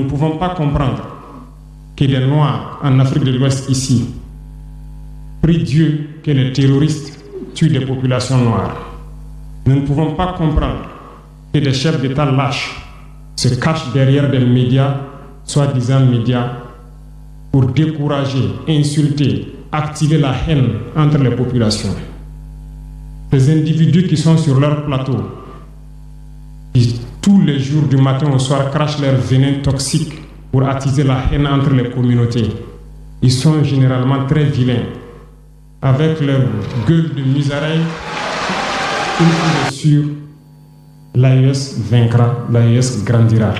ne pouvons pas comprendre que des Noirs en Afrique de l'Ouest ici prient Dieu que les terroristes tuent des populations noires. Nous ne pouvons pas comprendre que des chefs d'État lâches se cachent derrière des médias, soi-disant médias, pour décourager, insulter, activer la haine entre les populations. Ces individus qui sont sur leur plateau, qui tous les jours du matin au soir crachent leur venin toxique pour attiser la haine entre les communautés, ils sont généralement très vilains. Avec leur gueule de musaraigne, une fois sûr, l'AES vaincra, l'AES grandira.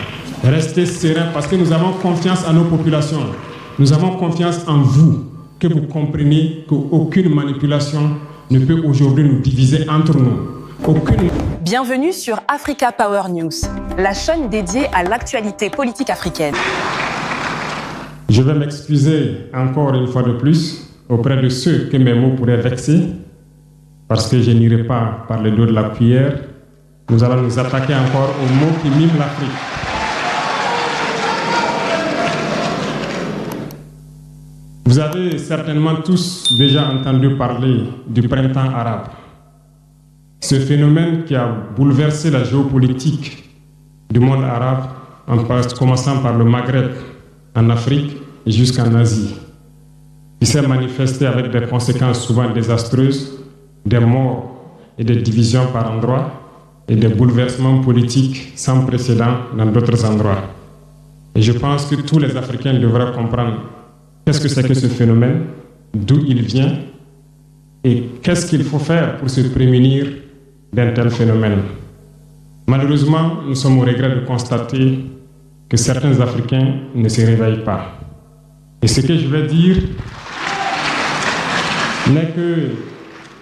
Restez sereins parce que nous avons confiance en nos populations. Nous avons confiance en vous, que vous compreniez qu'aucune manipulation ne peut aujourd'hui nous diviser entre nous. Bienvenue sur Africa Power News, la chaîne dédiée à l'actualité politique africaine. Je vais m'excuser encore une fois de plus auprès de ceux que mes mots pourraient vexer, parce que je n'irai pas par le dos de la cuillère. Nous allons nous attaquer encore aux mots qui miment l'Afrique. Vous avez certainement tous déjà entendu parler du printemps arabe. Ce phénomène qui a bouleversé la géopolitique du monde arabe, en commençant par le Maghreb, en Afrique et jusqu'en Asie, qui s'est manifesté avec des conséquences souvent désastreuses, des morts et des divisions par endroits, et des bouleversements politiques sans précédent dans d'autres endroits. Et je pense que tous les Africains devraient comprendre qu'est-ce que c'est que ce phénomène, d'où il vient, et qu'est-ce qu'il faut faire pour se prémunir d'un tel phénomène. Malheureusement, nous sommes au regret de constater que certains Africains ne se réveillent pas. Et ce que je vais dire n'est que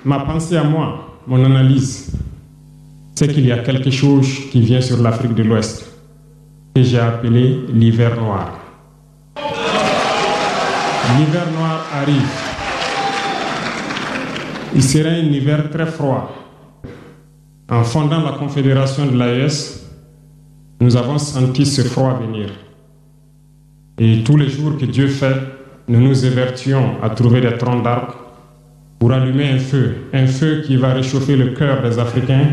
ma pensée à moi, mon analyse, c'est qu'il y a quelque chose qui vient sur l'Afrique de l'Ouest, que j'ai appelé l'hiver noir. L'hiver noir arrive. Il sera un hiver très froid. En fondant la confédération de l'AES, nous avons senti ce froid venir. Et tous les jours que Dieu fait, nous nous évertuons à trouver des troncs d'arbres pour allumer un feu qui va réchauffer le cœur des Africains,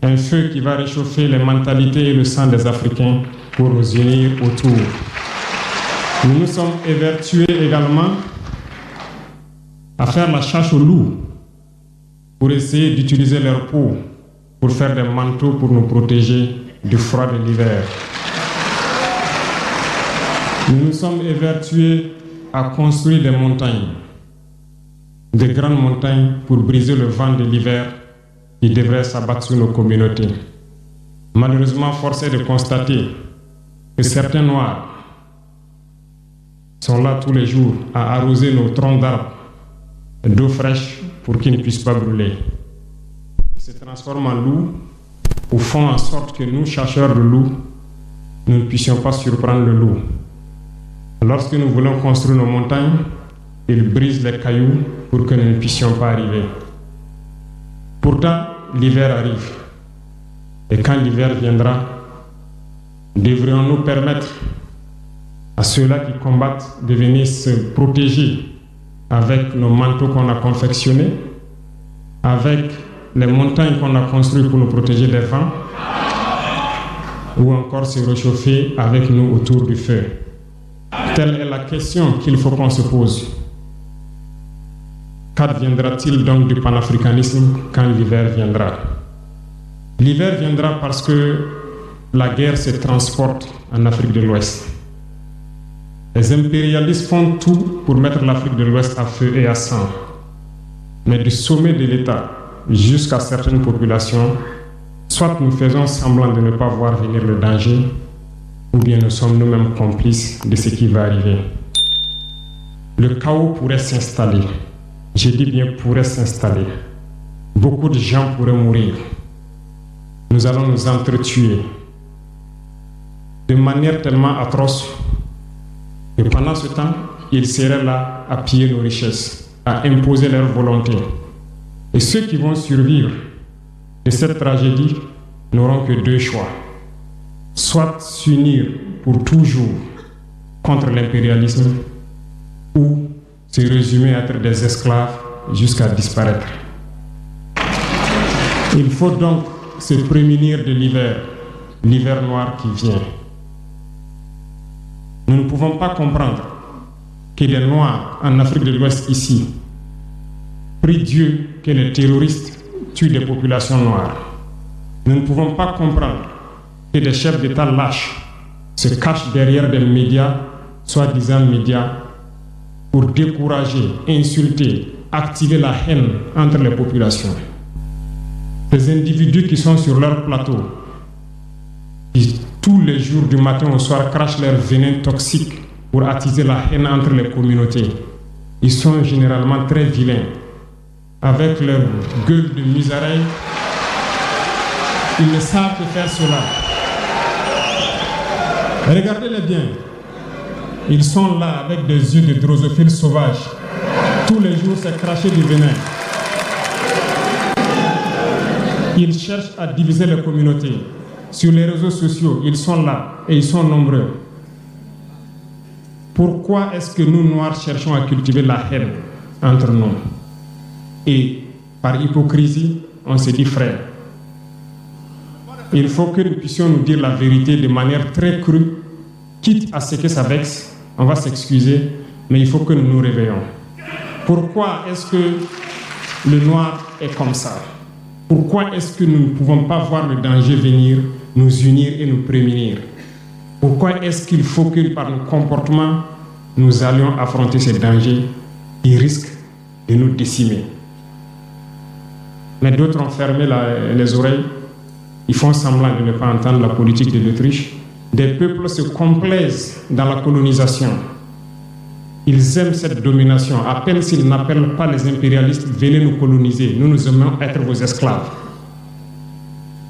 un feu qui va réchauffer les mentalités et le sang des Africains pour nous unir autour. Nous nous sommes évertués également à faire la chasse aux loups pour essayer d'utiliser leur peau pour faire des manteaux pour nous protéger du froid de l'hiver. Nous nous sommes évertués à construire des montagnes, de grandes montagnes pour briser le vent de l'hiver qui devrait s'abattre sur nos communautés. Malheureusement, force est de constater que certains Noirs sont là tous les jours à arroser nos troncs d'arbres d'eau fraîche pour qu'ils ne puissent pas brûler. Ils se transforment en loups ou font en sorte que nous, chasseurs de loups, nous ne puissions pas surprendre le loup. Lorsque nous voulons construire nos montagnes, ils brisent les cailloux pour que nous ne puissions pas arriver. Pourtant, l'hiver arrive. Et quand l'hiver viendra, devrions-nous permettre à ceux-là qui combattent de venir se protéger avec nos manteaux qu'on a confectionnés, avec les montagnes qu'on a construites pour nous protéger des vents, ou encore se réchauffer avec nous autour du feu. Telle est la question qu'il faut qu'on se pose. Qu'adviendra-t-il donc du panafricanisme quand l'hiver viendra? L'hiver viendra parce que la guerre se transporte en Afrique de l'Ouest. Les impérialistes font tout pour mettre l'Afrique de l'Ouest à feu et à sang. Mais du sommet de l'État jusqu'à certaines populations, soit nous faisons semblant de ne pas voir venir le danger, ou bien nous sommes nous-mêmes complices de ce qui va arriver. Le chaos pourrait s'installer. Je dis bien pourrait s'installer. Beaucoup de gens pourraient mourir. Nous allons nous entretuer de manière tellement atroce que pendant ce temps, ils seraient là à piller nos richesses, à imposer leur volonté. Et ceux qui vont survivre de cette tragédie n'auront que deux choix. Soit s'unir pour toujours contre l'impérialisme ou se résumer à être des esclaves jusqu'à disparaître. Il faut donc se prémunir de l'hiver noir qui vient. Nous ne pouvons pas comprendre que des Noirs en Afrique de l'Ouest ici prient Dieu que les terroristes tuent des populations noires. Nous ne pouvons pas comprendre que des chefs d'État lâches se cachent derrière des médias, soi-disant médias, pour décourager, insulter, activer la haine entre les populations. Ces individus qui sont sur leur plateau, qui tous les jours du matin au soir crachent leur venin toxique pour attiser la haine entre les communautés, ils sont généralement très vilains. Avec leur gueule de musaraigne, ils ne savent que faire cela. Regardez-les bien. Ils sont là avec des yeux de drosophiles sauvages. Tous les jours, c'est cracher du venin. Ils cherchent à diviser les communautés. Sur les réseaux sociaux, ils sont là et ils sont nombreux. Pourquoi est-ce que nous, Noirs, cherchons à cultiver la haine entre nous? Et par hypocrisie, on se dit frère. Il faut que nous puissions nous dire la vérité de manière très crue, quitte à ce que ça vexe, on va s'excuser, mais il faut que nous nous réveillons. Pourquoi est-ce que le noir est comme ça? Pourquoi est-ce que nous ne pouvons pas voir le danger venir, nous unir et nous prémunir? Pourquoi est-ce qu'il faut que par nos comportements, nous allions affronter ces dangers qui risquent de nous décimer? Mais d'autres ont fermé les oreilles. Ils font semblant de ne pas entendre la politique de l'Autriche. Des peuples se complaisent dans la colonisation. Ils aiment cette domination. À peine s'ils n'appellent pas les impérialistes, venez nous coloniser. Nous aimons être vos esclaves.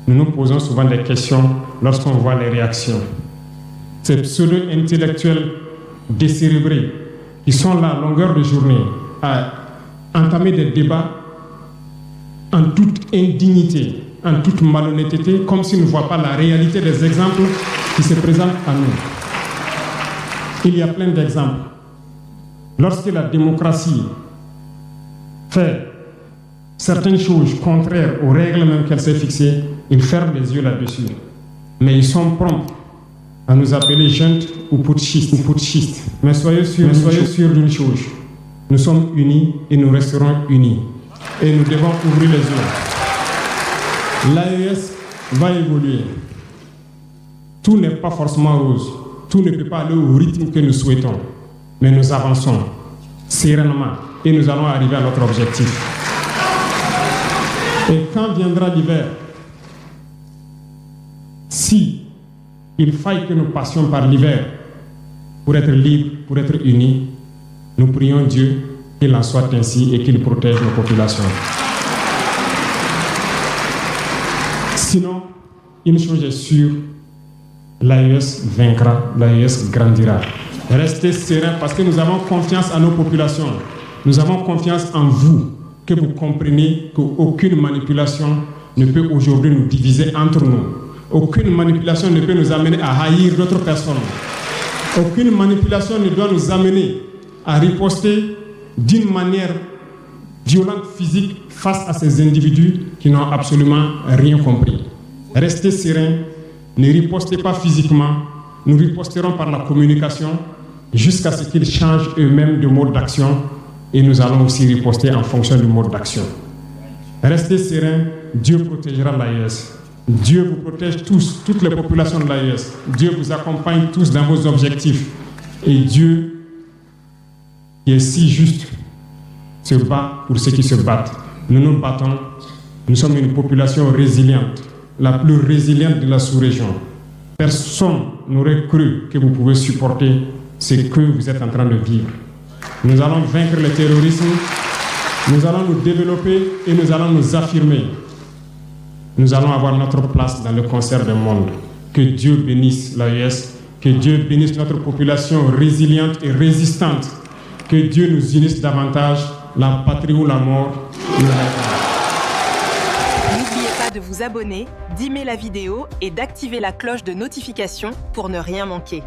Nous nous posons souvent des questions lorsqu'on voit les réactions. Ces pseudo-intellectuels décérébrés qui sont là à longueur de journée à entamer des débats en toute indignité, en toute malhonnêteté, comme s'ils ne voient pas la réalité des exemples qui se présentent à nous. Il y a plein d'exemples. Lorsque la démocratie fait certaines choses contraires aux règles même qu'elle s'est fixées, ils ferment les yeux là-dessus. Mais ils sont prompts à nous appeler juntes ou putschistes. Mais soyez sûrs d'une chose. Nous sommes unis et nous resterons unis. Et nous devons ouvrir les yeux. L'AES va évoluer. Tout n'est pas forcément rose. Tout ne peut pas aller au rythme que nous souhaitons. Mais nous avançons sereinement et nous allons arriver à notre objectif. Et quand viendra l'hiver, si il faille que nous passions par l'hiver pour être libres, pour être unis, nous prions Dieu qu'il en soit ainsi et qu'il protège nos populations. Sinon, une chose est sûre, l'AES vaincra, l'AES grandira. Restez sereins parce que nous avons confiance en nos populations. Nous avons confiance en vous, que vous comprenez qu'aucune manipulation ne peut aujourd'hui nous diviser entre nous. Aucune manipulation ne peut nous amener à haïr d'autres personnes. Aucune manipulation ne doit nous amener à riposter d'une manière violente, physique, face à ces individus qui n'ont absolument rien compris. Restez sereins, ne ripostez pas physiquement, nous riposterons par la communication jusqu'à ce qu'ils changent eux-mêmes de mode d'action et nous allons aussi riposter en fonction du mode d'action. Restez sereins, Dieu protégera l'AES. Dieu vous protège tous, toutes les populations de l'AES. Dieu vous accompagne tous dans vos objectifs. Et Dieu, qui est si juste, se bat pour ceux qui se battent. Nous nous battons. Nous sommes une population résiliente, la plus résiliente de la sous-région. Personne n'aurait cru que vous pouvez supporter ce que vous êtes en train de vivre. Nous allons vaincre le terrorisme, nous allons nous développer et nous allons nous affirmer. Nous allons avoir notre place dans le concert du monde. Que Dieu bénisse l'AES, que Dieu bénisse notre population résiliente et résistante. Que Dieu nous unisse davantage, la patrie ou la mort. N'oubliez pas de vous abonner, d'aimer la vidéo et d'activer la cloche de notification pour ne rien manquer.